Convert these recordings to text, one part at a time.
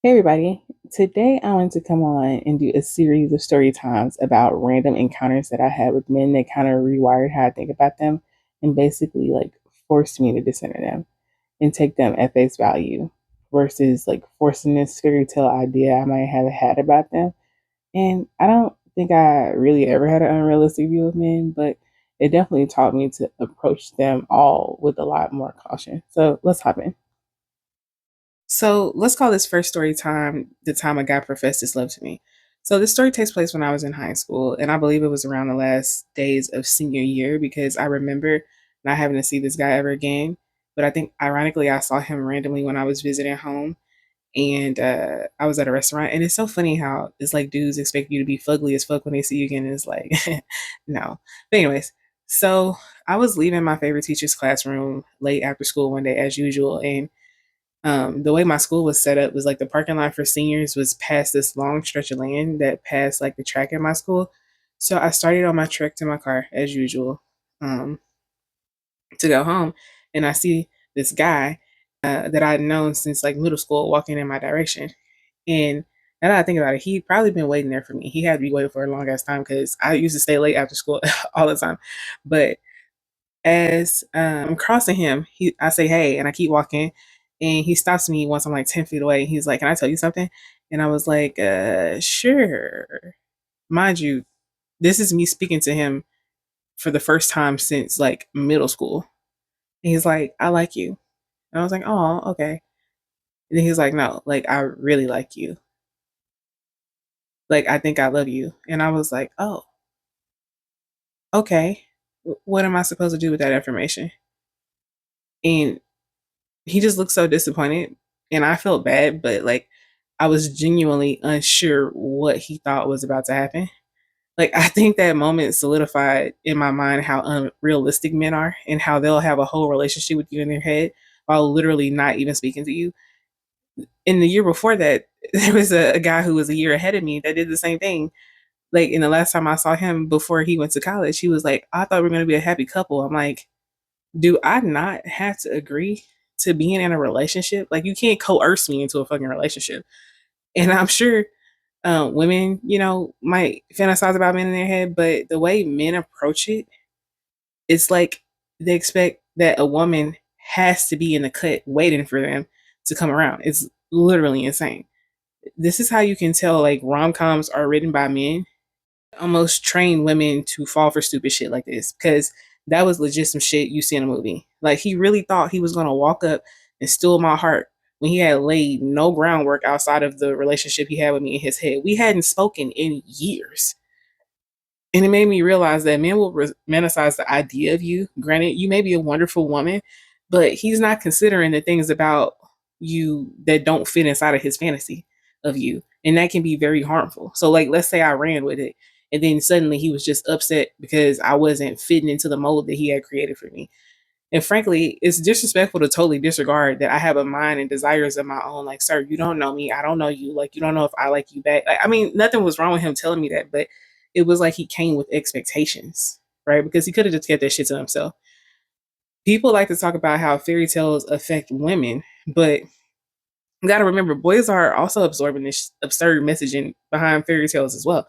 Hey everybody. Today I want to come on and do a series of story times about random encounters that I had with men that kind of rewired how I think about them and basically like forced me to discern them and take them at face value versus like forcing this fairy tale idea I might have had about them. And I don't think I really ever had an unrealistic view of men, but it definitely taught me to approach them all with a lot more caution. So let's hop in. So let's call this first story time the time a guy professed his love to me. So this story takes place when I was in high school, and I believe it was around the last days of senior year because I remember not having to see this guy ever again. But I think ironically, I saw him randomly when I was visiting home, and I was at a restaurant. And it's so funny how it's like dudes expect you to be fugly as fuck when they see you again. And it's like, no. But anyways, so I was leaving my favorite teacher's classroom late after school one day as usual, and the way my school was set up was like the parking lot for seniors was past this long stretch of land that passed like the track at my school. So I started on my trek to my car as usual um, to go home, and I see this guy that I'd known since like middle school walking in my direction. And now that I think about it, he'd probably been waiting there for me. He had to be waiting for a long ass time because I used to stay late after school all the time. But as I'm crossing him, I say hey, and I keep walking, and he stops me once I'm like 10 feet away. He's like, "Can I tell you something?" And I was like, "Sure." Mind you, this is me speaking to him for the first time since like middle school. And he's like, "I like you," and I was like, "Oh, okay." And then he's like, "No, like I really like you. Like I think I love you." And I was like, "Oh, okay. What am I supposed to do with that information?" And he just looked so disappointed, and I felt bad, but like I was genuinely unsure what he thought was about to happen. Like I think that moment solidified in my mind how unrealistic men are and how they'll have a whole relationship with you in their head while literally not even speaking to you. In the year before that, there was a guy who was a year ahead of me that did the same thing. Like in the last time I saw him before he went to college, he was like, "I thought we were gonna be a happy couple." I'm like, do I not have to agree to being in a relationship? Like, you can't coerce me into a fucking relationship. And I'm sure women, might fantasize about men in their head, but the way men approach it, it's like they expect that a woman has to be in the cut waiting for them to come around. It's literally insane. This is how you can tell like rom coms are written by men almost train women to fall for stupid shit like this because that was legit some shit you see in a movie. Like he really thought he was gonna walk up and steal my heart when he had laid no groundwork outside of the relationship he had with me in his head. We hadn't spoken in years. And it made me realize that men will romanticize the idea of you. Granted, you may be a wonderful woman, but he's not considering the things about you that don't fit inside of his fantasy of you. And that can be very harmful. So, like, let's say I ran with it, and then suddenly he was just upset because I wasn't fitting into the mold that he had created for me. And frankly, it's disrespectful to totally disregard that I have a mind and desires of my own. Like, sir, you don't know me. I don't know you. Like, you don't know if I like you back. Like, I mean, nothing was wrong with him telling me that, but it was like he came with expectations, right? Because he could have just kept that shit to himself. People like to talk about how fairy tales affect women, but you got to remember, boys are also absorbing this absurd messaging behind fairy tales as well.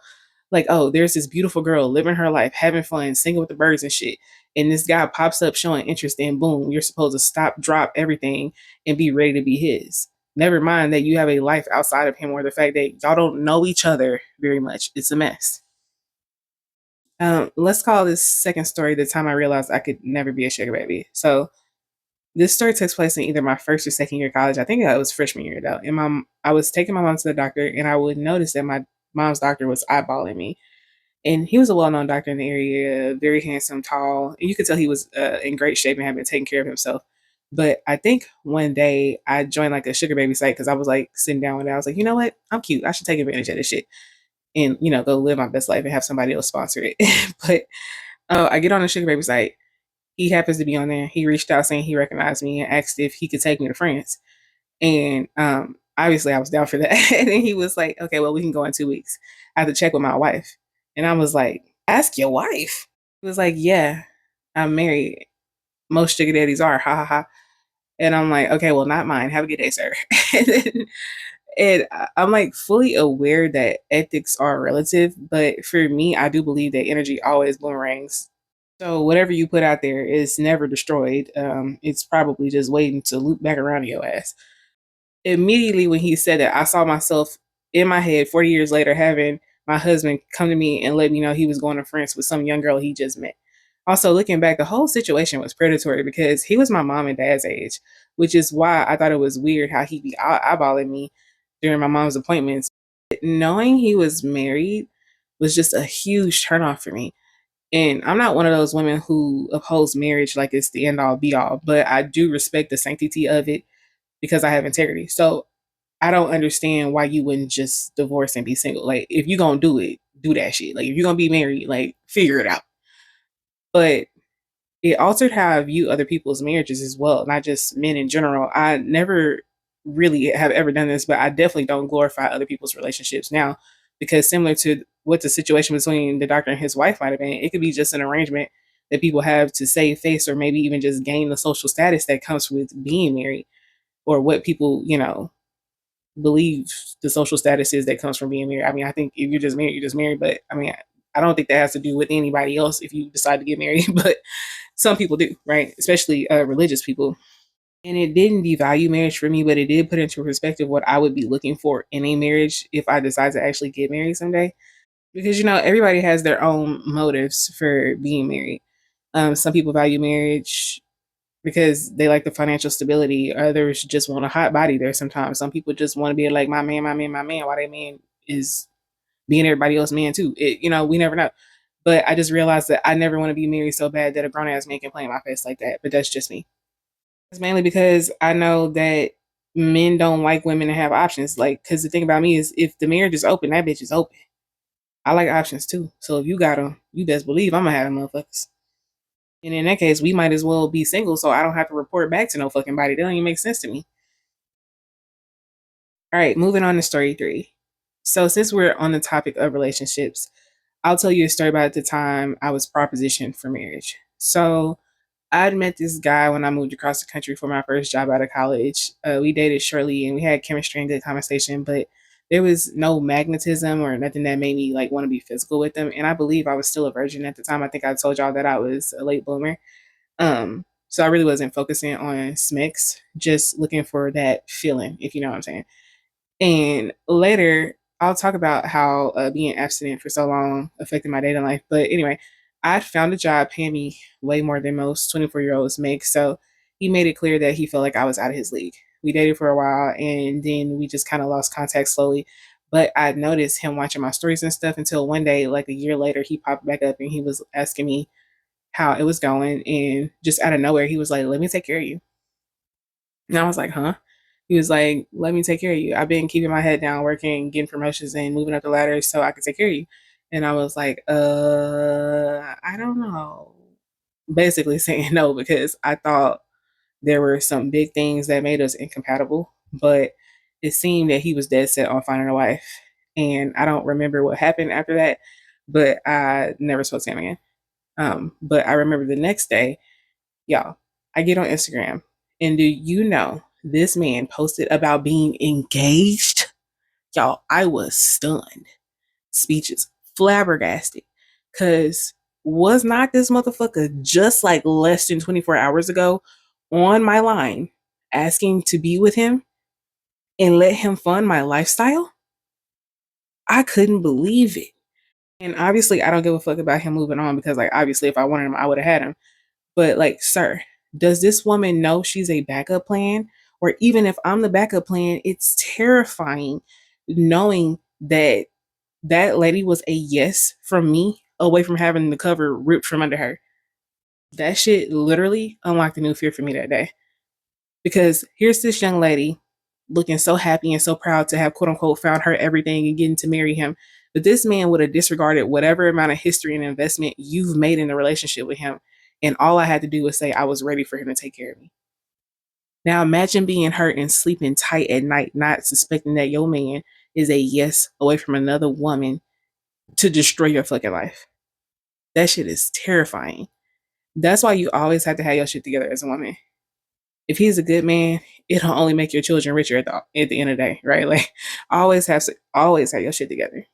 Like, oh, there's this beautiful girl living her life, having fun, singing with the birds and shit. And this guy pops up showing interest, and boom, you're supposed to stop, drop everything, and be ready to be his. Never mind that you have a life outside of him or the fact that y'all don't know each other very much. It's a mess. Let's call this second story the time I realized I could never be a sugar baby. So this story takes place in either my first or second year of college. I think it was freshman year though. And I was taking my mom to the doctor, and I would notice that my mom's doctor was eyeballing me. And he was a well-known doctor in the area, very handsome, tall, and you could tell he was in great shape and had been taking care of himself. But I think one day I joined like a sugar baby site because I was like sitting down one day. I was like, you know what? I'm cute. I should take advantage of this shit and go live my best life and have somebody else sponsor it. But I get on the sugar baby site. He happens to be on there. He reached out saying he recognized me and asked if he could take me to France. And obviously, I was down for that. And then he was like, "Okay, well, we can go in 2 weeks. I have to check with my wife." And I was like, "Ask your wife." He was like, "Yeah, I'm married. Most sugar daddies are. Ha ha ha." And I'm like, "Okay, well, not mine. Have a good day, sir." And then And I'm like fully aware that ethics are relative, but for me, I do believe that energy always boomerangs. So whatever you put out there is never destroyed. It's probably just waiting to loop back around to your ass. Immediately when he said that, I saw myself in my head 40 years later having my husband come to me and let me know he was going to France with some young girl he just met. Also, looking back, the whole situation was predatory because he was my mom and dad's age, which is why I thought it was weird how he'd be eyeballing me during my mom's appointments. Knowing he was married was just a huge turnoff for me. And I'm not one of those women who upholds marriage like it's the end all be all, but I do respect the sanctity of it because I have integrity. So I don't understand why you wouldn't just divorce and be single. Like, if you're going to do it, do that shit. Like, if you're going to be married, like, figure it out. But it altered how I view other people's marriages as well, not just men in general. I never really have ever done this, but I definitely don't glorify other people's relationships now because similar to what the situation between the doctor and his wife might have been, it could be just an arrangement that people have to save face or maybe even just gain the social status that comes with being married or what people, believe the social status is that comes from being married. I mean, I think if you're just married, you're just married, but I mean, I don't think that has to do with anybody else if you decide to get married, but some people do, right? Especially religious people. And it didn't devalue marriage for me, but it did put into perspective what I would be looking for in a marriage if I decide to actually get married someday. Because, everybody has their own motives for being married. Some people value marriage because they like the financial stability. Others just want a hot body there sometimes. Some people just want to be like, my man, my man, my man, while that man is being everybody else's man too. We never know. But I just realized that I never want to be married so bad that a grown ass man can play in my face like that. But that's just me. It's mainly because I know that men don't like women to have options. Like, because the thing about me is, if the marriage is open, that bitch is open. I like options too. So if you got them, you best believe I'm gonna have them motherfuckers. And in that case, we might as well be single, so I don't have to report back to no fucking body. That don't even make sense to me. All right, moving on to story 3. So since we're on the topic of relationships, I'll tell you a story about the time I was propositioned for marriage. So I'd met this guy when I moved across the country for my first job out of college. We dated shortly and we had chemistry and good conversation, but there was no magnetism or nothing that made me like want to be physical with him. And I believe I was still a virgin at the time. I think I told y'all that I was a late bloomer. So I really wasn't focusing on smicks, just looking for that feeling, if you know what I'm saying. And later, I'll talk about how being abstinent for so long affected my dating life. But anyway, I found a job paying me way more than most 24-year-olds make. So he made it clear that he felt like I was out of his league. We dated for a while and then we just kind of lost contact slowly. But I noticed him watching my stories and stuff until one day, like a year later, he popped back up and he was asking me how it was going. And just out of nowhere, he was like, let me take care of you. And I was like, huh? He was like, let me take care of you. I've been keeping my head down, working, getting promotions, and moving up the ladder so I could take care of you. And I was like, I don't know. Basically saying no because I thought there were some big things that made us incompatible, but it seemed that he was dead set on finding a wife. And I don't remember what happened after that, but I never spoke to him again. But I remember the next day, y'all, I get on Instagram, and do you know this man posted about being engaged? Y'all, I was stunned, speeches, flabbergasted, because was not this motherfucker just like less than 24 hours ago on my line asking to be with him and let him fund my lifestyle? I couldn't believe it. And obviously, I don't give a fuck about him moving on because, like, obviously, if I wanted him, I would have had him. But like, sir, does this woman know she's a backup plan? Or even if I'm the backup plan, it's terrifying knowing that that lady was a yes from me away from having the cover ripped from under her. That shit literally unlocked a new fear for me that day. Because here's this young lady looking so happy and so proud to have quote unquote found her everything and getting to marry him. But this man would have disregarded whatever amount of history and investment you've made in the relationship with him. And all I had to do was say I was ready for him to take care of me. Now imagine being hurt and sleeping tight at night, not suspecting that your man is a yes away from another woman to destroy your fucking life. That shit is terrifying. That's why you always have to have your shit together as a woman. if he's a good man, it'll only make your children richer at the end of the day, right? Like always have your shit together.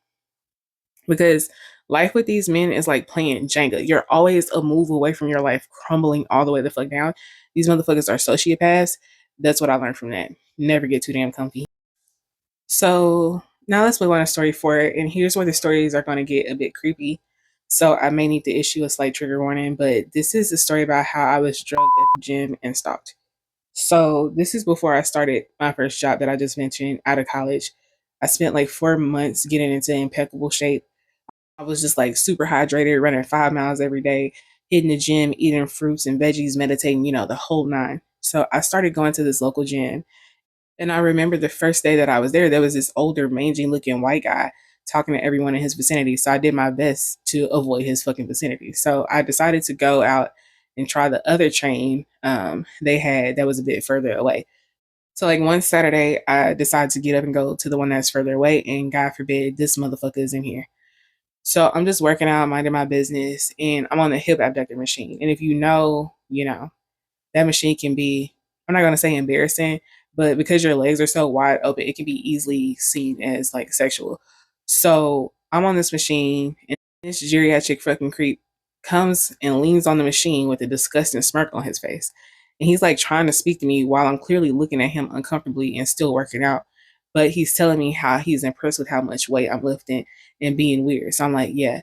Because life with these men is like playing Jenga. You're always a move away from your life crumbling all the way the fuck down. These motherfuckers are sociopaths. That's what I learned from that. Never get too damn comfy. So now let's move on to story 4. And here's where the stories are going to get a bit creepy. So I may need to issue a slight trigger warning, but this is a story about how I was drugged at the gym and stalked. So this is before I started my first job that I just mentioned out of college. I spent like 4 months getting into impeccable shape. I was just like super hydrated, running 5 miles every day, hitting the gym, eating fruits and veggies, meditating, the whole nine. So I started going to this local gym. And I remember the first day that I was there was this older, mangy looking white guy talking to everyone in his vicinity. So I did my best to avoid his fucking vicinity. So I decided to go out and try the other train they had that was a bit further away. So like one Saturday, I decided to get up and go to the one that's further away, and God forbid this motherfucker is in here. So I'm just working out, minding my business, and I'm on the hip abductor machine. And if you know, that machine can be, I'm not going to say embarrassing, but because your legs are so wide open, it can be easily seen as like sexual. So I'm on this machine, and this geriatric fucking creep comes and leans on the machine with a disgusting smirk on his face. And he's like trying to speak to me while I'm clearly looking at him uncomfortably and still working out. But he's telling me how he's impressed with how much weight I'm lifting and being weird. So I'm like, yeah.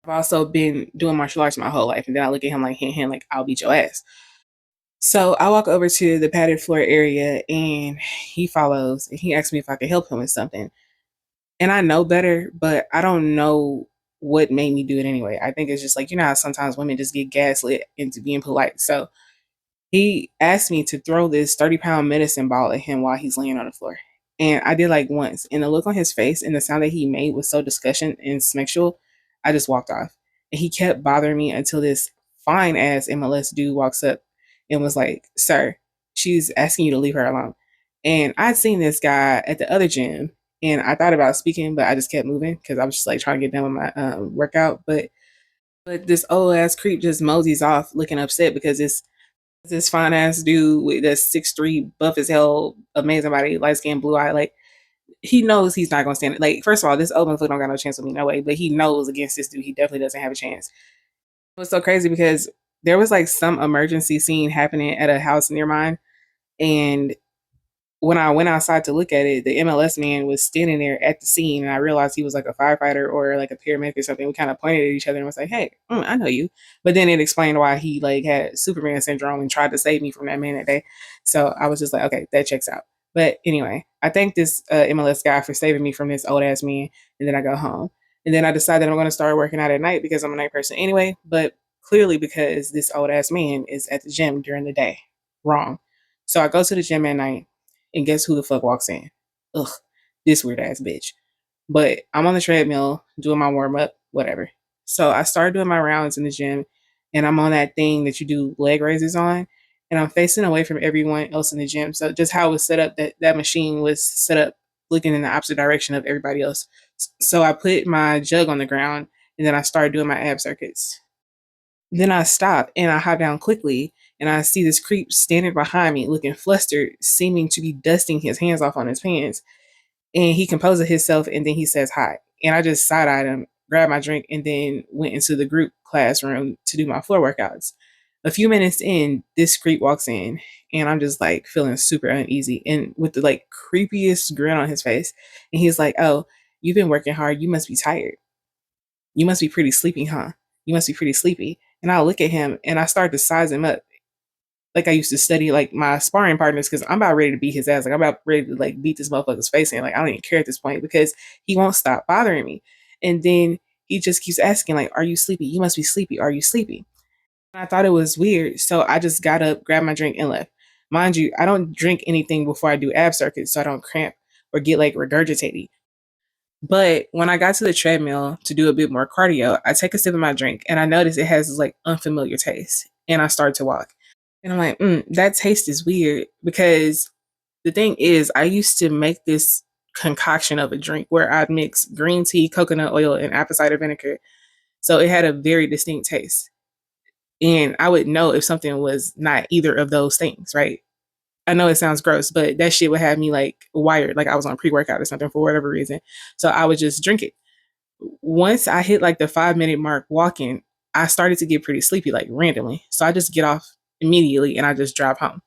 I've also been doing martial arts my whole life. And then I look at him like, hand, like, I'll beat your ass. So I walk over to the padded floor area, and he follows and he asks me if I could help him with something. And I know better, but I don't know what made me do it anyway. I think it's just like, how sometimes women just get gaslit into being polite. So he asked me to throw this 30-pound medicine ball at him while he's laying on the floor. And I did like once. And the look on his face and the sound that he made was so disgusting and sexual, I just walked off. And he kept bothering me until this fine ass MLS dude walks up and was like, "Sir, she's asking you to leave her alone." And I'd seen this guy at the other gym, and I thought about speaking, but I just kept moving because I was just like trying to get done with my workout. But this old ass creep just moseys off looking upset because this fine ass dude with that 6'3", buff as hell, amazing body, light skin, blue eye, like he knows he's not gonna stand it. Like, first of all, this old motherfucker don't got no chance with me, no way. But he knows against this dude, he definitely doesn't have a chance. It was so crazy because there was like some emergency scene happening at a house near mine, and when I went outside to look at it, the MLS man was standing there at the scene, and I realized he was like a firefighter or like a paramedic or something. We kind of pointed at each other and was like, "Hey, I know you." But then it explained why he like had Superman syndrome and tried to save me from that man that day. So I was just like, "Okay, that checks out." But anyway, I thank this MLS guy for saving me from this old ass man, and then I go home, and then I decided I'm going to start working out at night because I'm a night person anyway. But clearly, because this old ass man is at the gym during the day, wrong. So I go to the gym at night, and guess who the fuck walks in? Ugh, this weird ass bitch. But I'm on the treadmill doing my warm up, whatever. So I started doing my rounds in the gym, and I'm on that thing that you do leg raises on, and I'm facing away from everyone else in the gym. So just how it was set up, that machine was set up looking in the opposite direction of everybody else. So I put my jug on the ground, and then I started doing my ab circuits. Then I stop and I hop down quickly, and I see this creep standing behind me looking flustered, seeming to be dusting his hands off on his pants. And he composes himself and then he says hi. And I just side eyed him, grabbed my drink, and then went into the group classroom to do my floor workouts. A few minutes in, this creep walks in, and I'm just like feeling super uneasy and with the like creepiest grin on his face. And he's like, "Oh, you've been working hard. You must be tired. You must be pretty sleepy, huh? You must be pretty sleepy." And I look at him and I start to size him up like I used to study like my sparring partners because I'm about ready to beat his ass. Like I'm about ready to like beat this motherfucker's face in. Like I don't even care at this point because he won't stop bothering me. And then he just keeps asking, like, "Are you sleepy? You must be sleepy. Are you sleepy?" And I thought it was weird. So I just got up, grabbed my drink, and left. Mind you, I don't drink anything before I do ab circuits so I don't cramp or get like regurgitated. But when I got to the treadmill to do a bit more cardio, I take a sip of my drink and I notice it has this like unfamiliar taste. And I start to walk. And I'm like, that taste is weird because the thing is, I used to make this concoction of a drink where I'd mix green tea, coconut oil, and apple cider vinegar. So it had a very distinct taste. And I would know if something was not either of those things, right? I know it sounds gross, but that shit would have me like wired, like I was on pre workout or something for whatever reason. So I would just drink it. Once I hit like the 5 minute mark walking, I started to get pretty sleepy, like randomly. So I just get off immediately and I just drive home.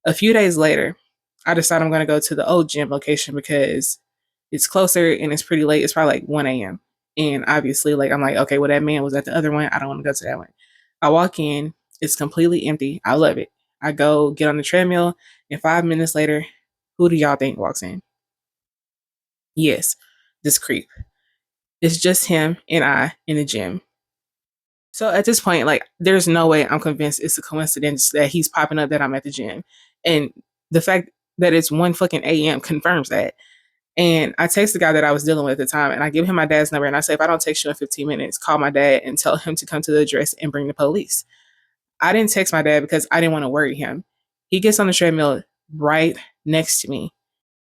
A few days later, I decide I'm going to go to the old gym location because it's closer and it's pretty late. It's probably like 1 a.m. And obviously, like, I'm like, okay, well, that man was at the other one. I don't want to go to that one. I walk in, it's completely empty. I love it. I go get on the treadmill, and 5 minutes later, who do y'all think walks in? Yes, this creep. It's just him and I in the gym. So at this point, like, there's no way I'm convinced it's a coincidence that he's popping up that I'm at the gym. And the fact that it's 1 fucking AM confirms that. And I text the guy that I was dealing with at the time and I give him my dad's number and I say, if I don't text you in 15 minutes, call my dad and tell him to come to the address and bring the police. I didn't text my dad because I didn't want to worry him. He gets on the treadmill right next to me.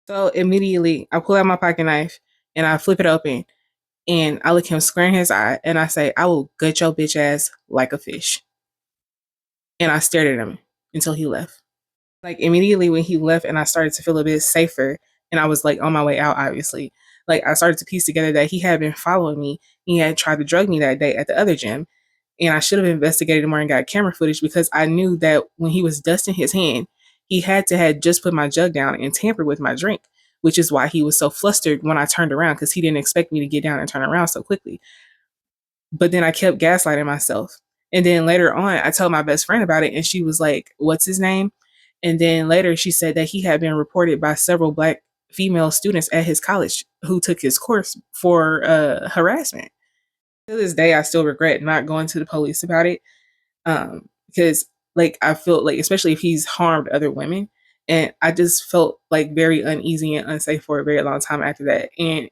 So immediately I pull out my pocket knife and I flip it open and I look him square in his eye and I say, I will gut your bitch ass like a fish. And I stared at him until he left. Like immediately when he left and I started to feel a bit safer and I was like on my way out, obviously, like I started to piece together that he had been following me. He had tried to drug me that day at the other gym. And I should have investigated more and got camera footage because I knew that when he was dusting his hand, he had to had just put my jug down and tampered with my drink, which is why he was so flustered when I turned around because he didn't expect me to get down and turn around so quickly. But then I kept gaslighting myself. And then later on, I told my best friend about it, and she was like, what's his name? And then later, she said that he had been reported by several Black female students at his college who took his course for harassment. To this day, I still regret not going to the police about it because, like, I feel like, especially if he's harmed other women, and I just felt like very uneasy and unsafe for a very long time after that. And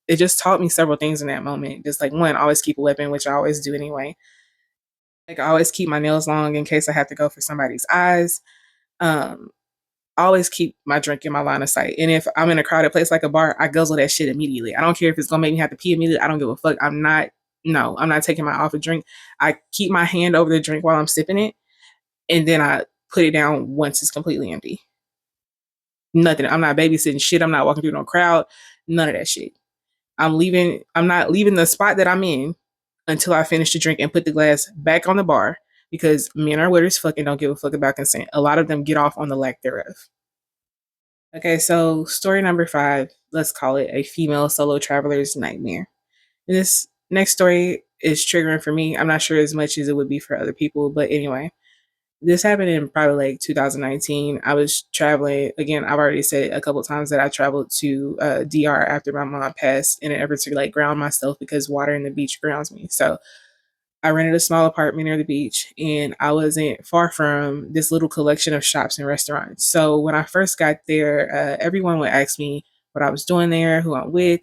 it just taught me several things in that moment. Just like one, always keep a weapon, which I always do anyway. Like I always keep my nails long in case I have to go for somebody's eyes. Um, I always keep my drink in my line of sight. And if I'm in a crowded place like a bar, I guzzle that shit immediately. I don't care if it's gonna make me have to pee immediately. I don't give a fuck. I'm not taking my off a drink. I keep my hand over the drink while I'm sipping it, and then I put it down once it's completely empty. Nothing. I'm not babysitting shit. I'm not walking through no crowd. None of that shit. I'm not leaving the spot that I'm in until I finish the drink and put the glass back on the bar because men are weird as fuck and don't give a fuck about consent. A lot of them get off on the lack thereof. Okay, so story number 5, let's call it a female solo traveler's nightmare. This next story is triggering for me. I'm not sure as much as it would be for other people, but anyway, this happened in probably like 2019. I was traveling again. I've already said a couple of times that I traveled to DR after my mom passed in an effort to like ground myself because water in the beach grounds me. So I rented a small apartment near the beach and I wasn't far from this little collection of shops and restaurants. So when I first got there, everyone would ask me what I was doing there, who I'm with,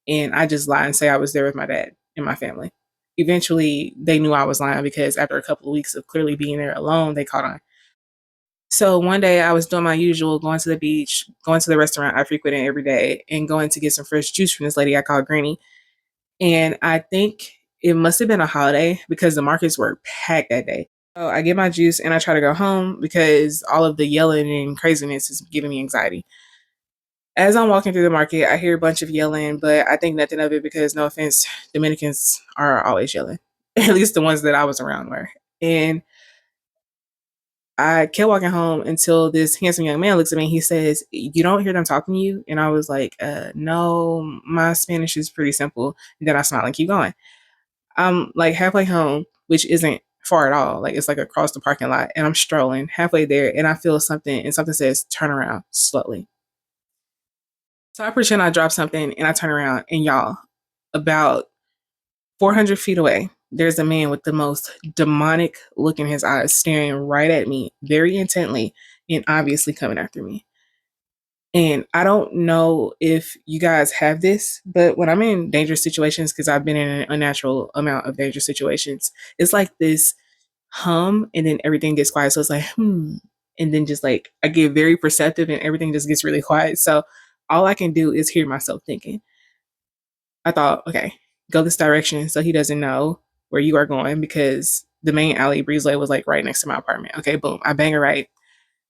and I just lie and say I was there with my dad and my family. Eventually, they knew I was lying because after a couple of weeks of clearly being there alone, they caught on. So one day I was doing my usual, going to the beach, going to the restaurant I frequented every day, and going to get some fresh juice from this lady I called Granny. And I think it must have been a holiday because the markets were packed that day. So I get my juice and I try to go home because all of the yelling and craziness is giving me anxiety. As I'm walking through the market, I hear a bunch of yelling, but I think nothing of it because, no offense, Dominicans are always yelling. At least the ones that I was around were. And I kept walking home until this handsome young man looks at me and he says, you don't hear them talking to you? And I was like, no, my Spanish is pretty simple. And then I smile and keep going. I'm like halfway home, which isn't far at all. Like it's like across the parking lot. And I'm strolling halfway there and I feel something and something says, turn around slowly. So I pretend I drop something and I turn around and y'all, about 400 feet away, there's a man with the most demonic look in his eyes staring right at me very intently and obviously coming after me. And I don't know if you guys have this, but when I'm in dangerous situations, because I've been in an unnatural amount of dangerous situations, it's like this hum and then everything gets quiet. So it's like, hmm. And then just like I get very perceptive and everything just gets really quiet. So all I can do is hear myself thinking. I thought, okay, go this direction so he doesn't know where you are going because the main alley breezeway was like right next to my apartment. Okay, boom. I bang it right.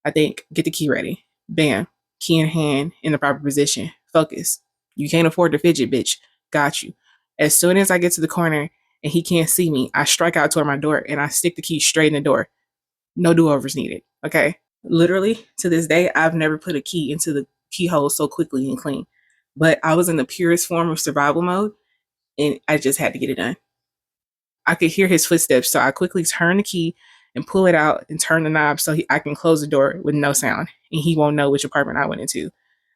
I think, get the key ready. Bam, key in hand in the proper position. Focus. You can't afford to fidget, bitch. Got you. As soon as I get to the corner and he can't see me, I strike out toward my door and I stick the key straight in the door. No do-overs needed. Okay. Literally, to this day, I've never put a key into the keyhole so quickly and clean. But I was in the purest form of survival mode and I just had to get it done. I could hear his footsteps, so I quickly turn the key and pull it out and turn the knob so I can close the door with no sound and he won't know which apartment I went into.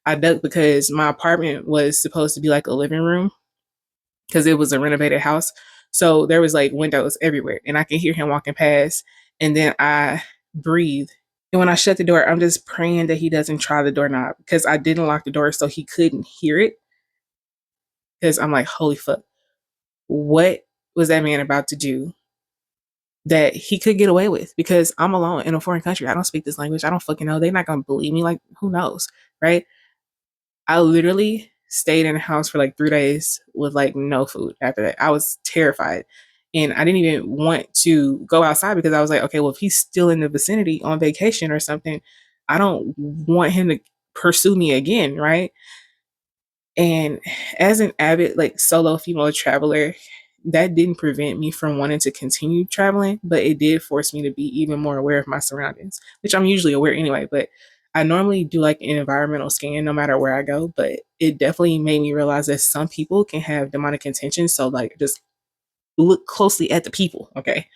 I ducked because my apartment was supposed to be like a living room because it was a renovated house. So there was like windows everywhere and I can hear him walking past and then I breathe. And when I shut the door, I'm just praying that he doesn't try the doorknob because I didn't lock the door so he couldn't hear it. Because I'm like, holy fuck, what was that man about to do that he could get away with? Because I'm alone in a foreign country. I don't speak this language. I don't fucking know. They're not going to believe me. Like, who knows? Right. I literally stayed in the house for like 3 days with like no food after that. I was terrified. And I didn't even want to go outside because I was like, okay, well, if he's still in the vicinity on vacation or something, I don't want him to pursue me again. Right. And as an avid like solo female traveler, that didn't prevent me from wanting to continue traveling, but it did force me to be even more aware of my surroundings, which I'm usually aware anyway. But I normally do like an environmental scan no matter where I go, but it definitely made me realize that some people can have demonic intentions. So like just look closely at the people. Okay.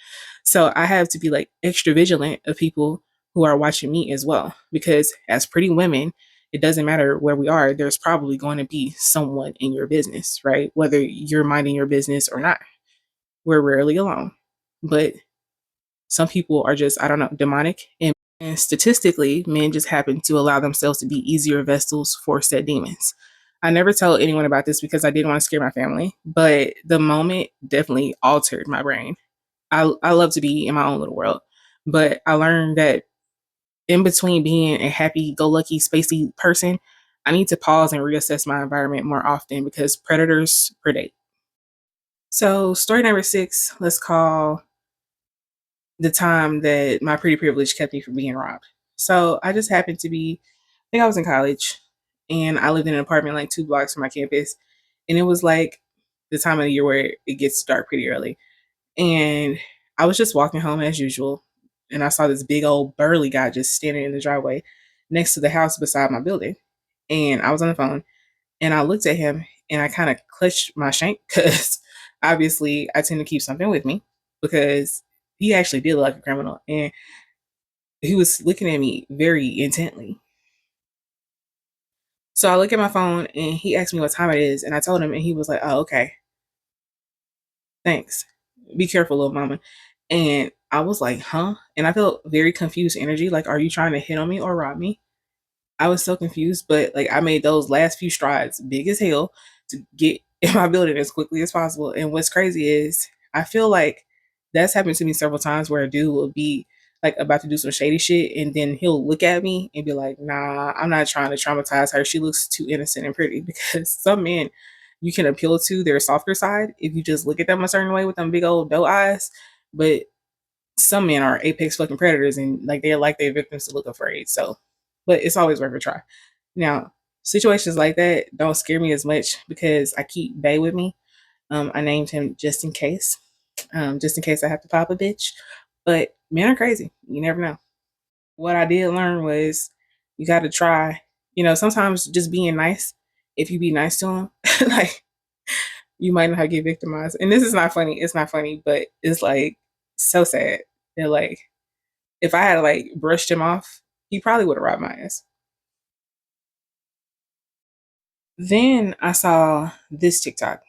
So I have to be like extra vigilant of people who are watching me as well. Because as pretty women, it doesn't matter where we are, there's probably going to be someone in your business, right? Whether you're minding your business or not. We're rarely alone. But some people are just, I don't know, demonic. And statistically, men just happen to allow themselves to be easier vessels for said demons. I never tell anyone about this because I didn't want to scare my family, but the moment definitely altered my brain. I love to be in my own little world, but I learned that in between being a happy go lucky spacey person, I need to pause and reassess my environment more often because predators predate. So, story number 6, let's call the time that my pretty privilege kept me from being robbed. So, I just happened to be, I think I was in college and I lived in an apartment like 2 blocks from my campus. And it was like the time of the year where it gets dark pretty early. And I was just walking home as usual. And I saw this big old burly guy just standing in the driveway next to the house beside my building. And I was on the phone and I looked at him and I kind of clutched my shank because obviously I tend to keep something with me because he actually did look like a criminal. And he was looking at me very intently. So I look at my phone and he asked me what time it is. And I told him and he was like, oh, okay. Thanks. Be careful, little mama. And I was like, huh? And I felt very confused energy. Like, are you trying to hit on me or rob me? I was so confused, but like I made those last few strides big as hell to get in my building as quickly as possible. And what's crazy is I feel like that's happened to me several times where a dude will be like about to do some shady shit and then he'll look at me and be like, nah, I'm not trying to traumatize her. She looks too innocent and pretty because some men you can appeal to their softer side if you just look at them a certain way with them big old doe eyes. But some men are apex fucking predators and like they're like their victims to look afraid. So, but it's always worth a try. Now, situations like that don't scare me as much because I keep Bay with me. I named him just in case I have to pop a bitch. But men are crazy. You never know. What I did learn was you got to try. You know, sometimes just being nice. If you be nice to him, like you might not get victimized. And this is not funny. It's not funny, but it's like so sad. They're like, if I had like brushed him off, he probably would have robbed my ass. Then I saw this TikTok.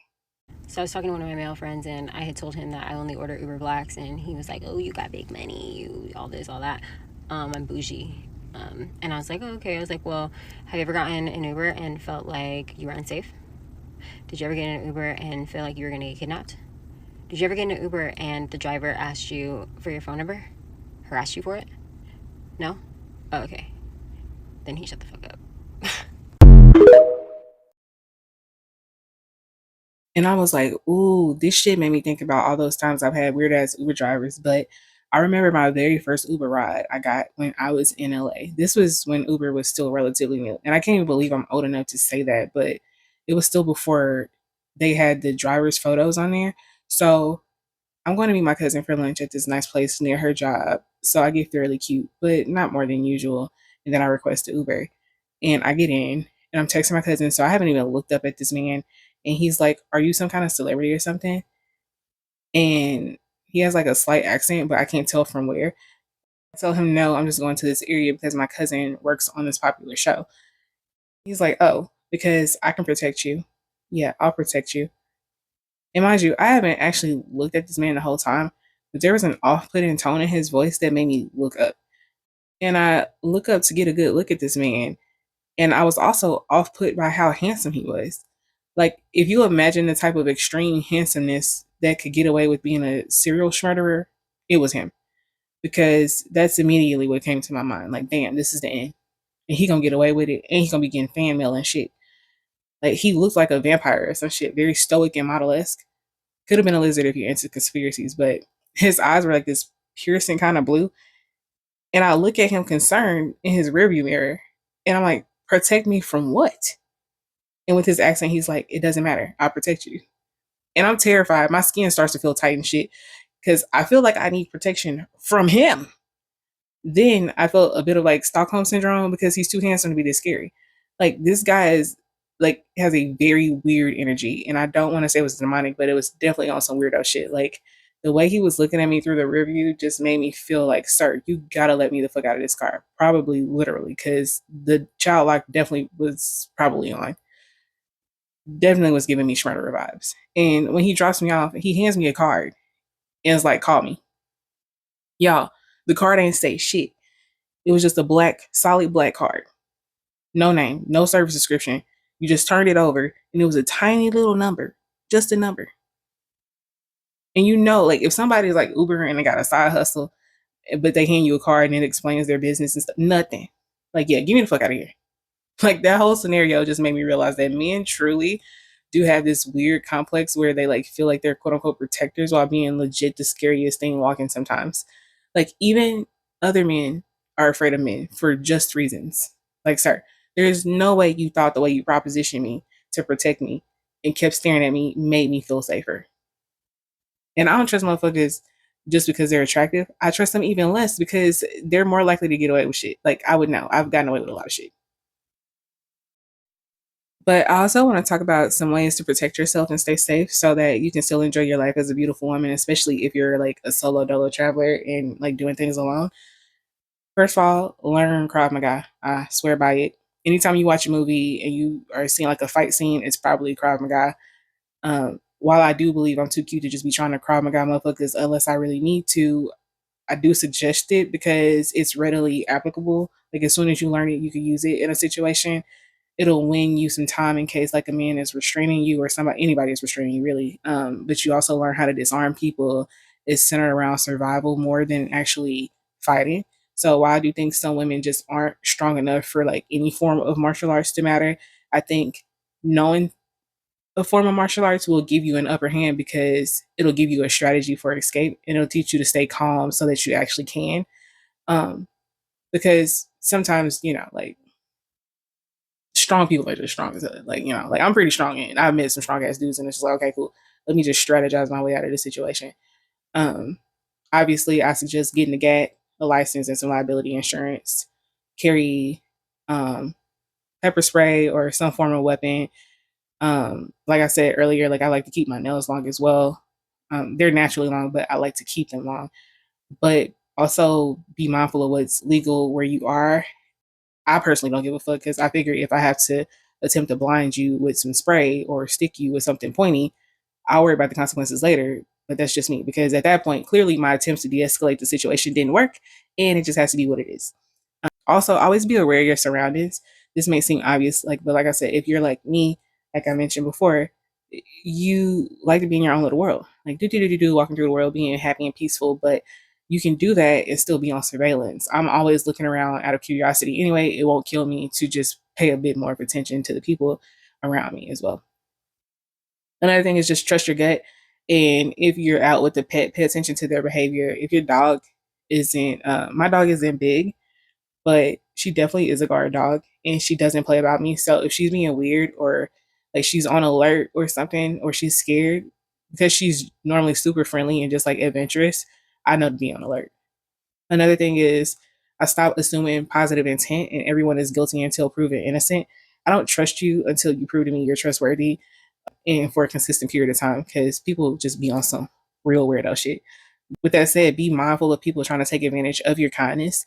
So I was talking to one of my male friends, and I had told him that I only order Uber Blacks, and he was like, "Oh, you got big money, you all this, all that. I'm bougie." And I was like, oh, "Okay." I was like, "Well, have you ever gotten an Uber and felt like you were unsafe? Did you ever get in an Uber and feel like you were gonna get kidnapped? Did you ever get in an Uber and the driver asked you for your phone number, harassed you for it? No? Oh, okay. Then he shut the fuck up." And I was like, ooh, this shit made me think about all those times I've had weird ass Uber drivers. But I remember my very first Uber ride I got when I was in LA. This was when Uber was still relatively new. And I can't even believe I'm old enough to say that, but it was still before they had the driver's photos on there. So I'm going to meet my cousin for lunch at this nice place near her job. So I get fairly cute, but not more than usual. And then I request the Uber. And I get in and I'm texting my cousin. So I haven't even looked up at this man. And he's like, "Are you some kind of celebrity or something?" And he has like a slight accent, but I can't tell from where. I tell him, "No, I'm just going to this area because my cousin works on this popular show." He's like, "Oh, because I can protect you." Yeah, I'll protect you. And mind you, I haven't actually looked at this man the whole time, but there was an off putting tone in his voice that made me look up. And I look up to get a good look at this man. And I was also off put by how handsome he was. Like, if you imagine the type of extreme handsomeness that could get away with being a serial murderer, it was him. Because that's immediately what came to my mind. Like, damn, this is the end. And he gonna get away with it. And he gonna be getting fan mail and shit. Like, he looked like a vampire or some shit. Very stoic and model esque. Could have been a lizard if you're into conspiracies, but his eyes were like this piercing kind of blue. And I look at him concerned in his rearview mirror, and I'm like, "Protect me from what?" And with his accent, he's like, "It doesn't matter. I'll protect you." And I'm terrified. My skin starts to feel tight and shit because I feel like I need protection from him. Then I felt a bit of like Stockholm syndrome because he's too handsome to be this scary. Like, this guy is like has a very weird energy, and I don't want to say it was demonic, but it was definitely on some weirdo shit. Like, the way he was looking at me through the rear view just made me feel like, "Sir, you gotta let me the fuck out of this car." Probably literally, because the child lock definitely was probably on. Definitely was giving me Shredder vibes. And when he drops me off, he hands me a card and it's like, "Call me." Y'all, the card ain't say shit. It was just a black, solid black card. No name, no service description. You just turned it over and it was a tiny little number, just a number. And you know, like, if somebody's like Uber and they got a side hustle, but they hand you a card and it explains their business and stuff, nothing. Like, yeah, give me the fuck out of here. Like, that whole scenario just made me realize that men truly do have this weird complex where they like feel like they're quote unquote protectors while being legit the scariest thing walking sometimes. Like, even other men are afraid of men for just reasons. Like, sir, there's no way you thought the way you propositioned me to protect me and kept staring at me made me feel safer. And I don't trust motherfuckers just because they're attractive. I trust them even less because they're more likely to get away with shit. Like, I would know. I've gotten away with a lot of shit. But I also want to talk about some ways to protect yourself and stay safe so that you can still enjoy your life as a beautiful woman, especially if you're like a solo dolo traveler and like doing things alone. First of all, learn Krav Maga. I swear by it. Anytime you watch a movie and you are seeing like a fight scene, it's probably Krav Maga. While I do believe I'm too cute to just be trying to Krav Maga motherfuckers unless I really need to, I do suggest it because it's readily applicable. Like, as soon as you learn it, you can use it in a situation. It'll win you some time in case like a man is restraining you or somebody anybody is restraining you really. But you also learn how to disarm people. It's centered around survival more than actually fighting. So while I do think some women just aren't strong enough for like any form of martial arts to matter, I think knowing a form of martial arts will give you an upper hand because it'll give you a strategy for escape and it'll teach you to stay calm so that you actually can. Um, because sometimes, like, strong people are just strong as hell. Like, like, I'm pretty strong and I've met some strong ass dudes and it's just like, okay, cool. Let me just strategize my way out of this situation. Um, Obviously I suggest getting a GAT, a license and some liability insurance, carry pepper spray or some form of weapon. Like I said earlier, like, I like to keep my nails long as well. They're naturally long, but I like to keep them long. But also be mindful of what's legal where you are. I personally don't give a fuck because I figure if I have to attempt to blind you with some spray or stick you with something pointy, I'll worry about the consequences later. But that's just me because at that point, clearly my attempts to de escalate the situation didn't work and it just has to be what it is. Also, always be aware of your surroundings. This may seem obvious, but like I said, if you're like me, like I mentioned before, you like to be in your own little world, like do, walking through the world, being happy and peaceful. But you can do that and still be on surveillance. I'm always looking around out of curiosity. Anyway, it won't kill me to just pay a bit more of attention to the people around me as well. Another thing is just trust your gut. And if you're out with the pet, pay attention to their behavior. If your dog isn't, my dog isn't big, but she definitely is a guard dog and she doesn't play about me. So if she's being weird or like she's on alert or something or she's scared, because she's normally super friendly and just like adventurous, I know to be on alert. Another thing is I stop assuming positive intent and everyone is guilty until proven innocent. I don't trust you until you prove to me you're trustworthy and for a consistent period of time because people just be on some real weirdo shit. With that said, be mindful of people trying to take advantage of your kindness.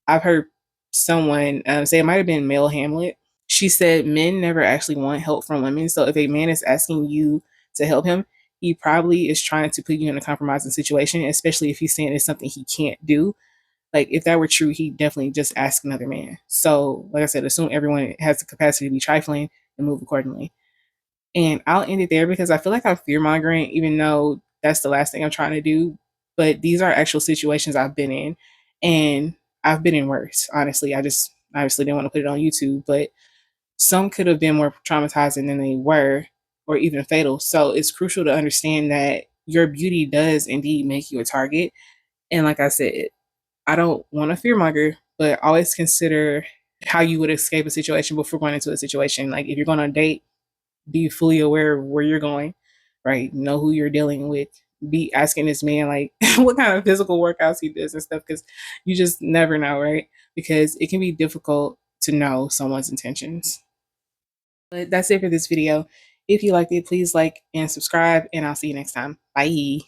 I've heard someone say it might have been Mel Hamlet. She said men never actually want help from women. So if a man is asking you to help him, he probably is trying to put you in a compromising situation, especially if he's saying it's something he can't do. Like if that were true, he definitely just ask another man. So, like I said, assume everyone has the capacity to be trifling and move accordingly. And I'll end it there because I feel like I'm fear mongering, even though that's the last thing I'm trying to do. But these are actual situations I've been in, and I've been in worse. Honestly, I just obviously didn't want to put it on YouTube, but some could have been more traumatizing than they were, or even fatal. So it's crucial to understand that your beauty does indeed make you a target. And like I said, I don't want to fearmonger, but always consider how you would escape a situation before going into a situation. Like if you're going on a date, be fully aware of where you're going, right? Know who you're dealing with. Be asking this man like what kind of physical workouts he does and stuff because you just never know, right? Because it can be difficult to know someone's intentions. But that's it for this video. If you liked it, please like and subscribe, and I'll see you next time. Bye.